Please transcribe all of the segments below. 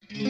জাগিল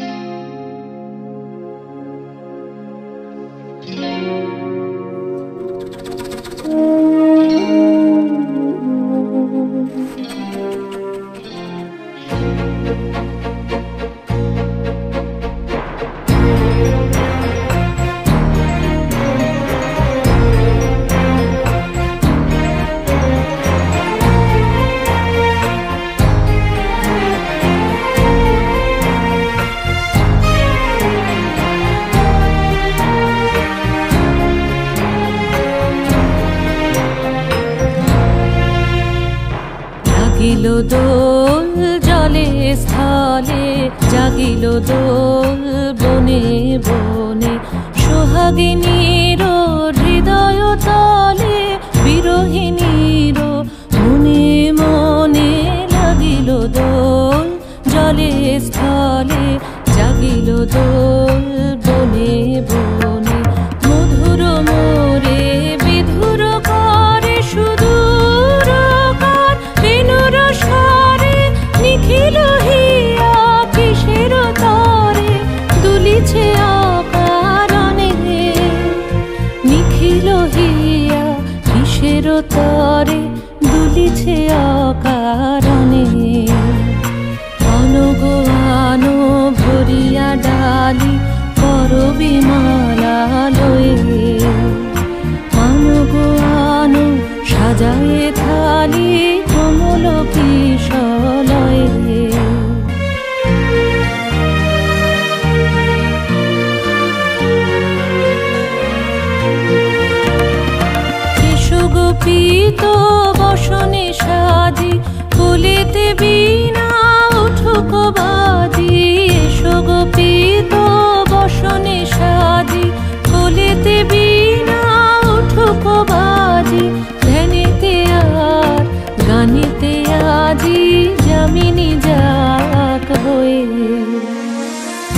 দোল জলে স্থলে, জাগিল দোল বনে বনে, সোহাগিনীর হৃদয় তলে, বিরহিণীর মনে মনে। লাগিল দোল জলে স্থলে, জাগিল দোল বনে বনে, মধুর মোরে বিধুর করে সুদূর কার, বেণুর স্বরে নিখিল হিয়া কিসের তরে, দুলিছে অকারণে নিখিল হিয়া কিসের তরে, দুলিছে অকারণে। আনো আনো ভরিয়া ডালি করবি মালা লয়ে, আনো আনো সাজায়ে থালি কমল কিশলয়ে। এসো গোপীত বসনে সাজি, কুলিতে বীণা উঠুক বাজি। এসো গোপীত বসনে সাজি, কুলিতে বীণা উঠুক বাজি। ধ্যানেতে আর গানেতে আজি যামিনী যাক হয়ে।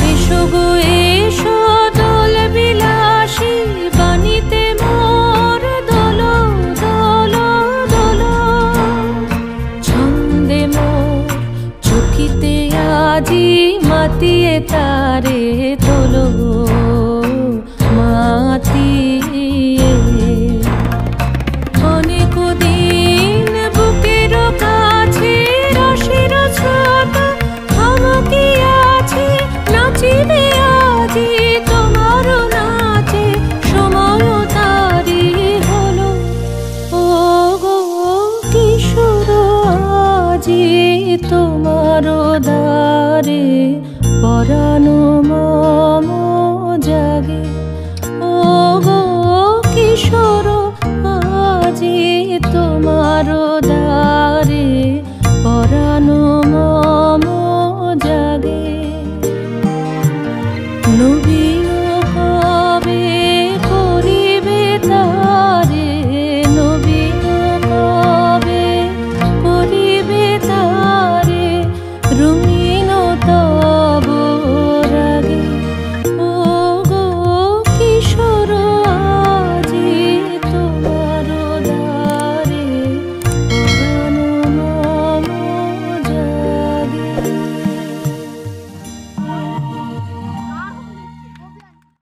এসো গো এসো দোল বিলাসী, বাণীতে মোর দোল দোল দোল। ছন্দে মোর চকিতে আজি মাতিয়ে তারে তোলো মাতিয়ে। অনেক দিন বুকের কাছে রসের ছোট থমকি আছে, নাচিবে আজি তোমার নাচে সময় তারি হলো। ও গো কিশোর আজি তোমার দ্বারে, পরানো মম জাগে। ও গো কিশোর আজি তোমার দ্বারে,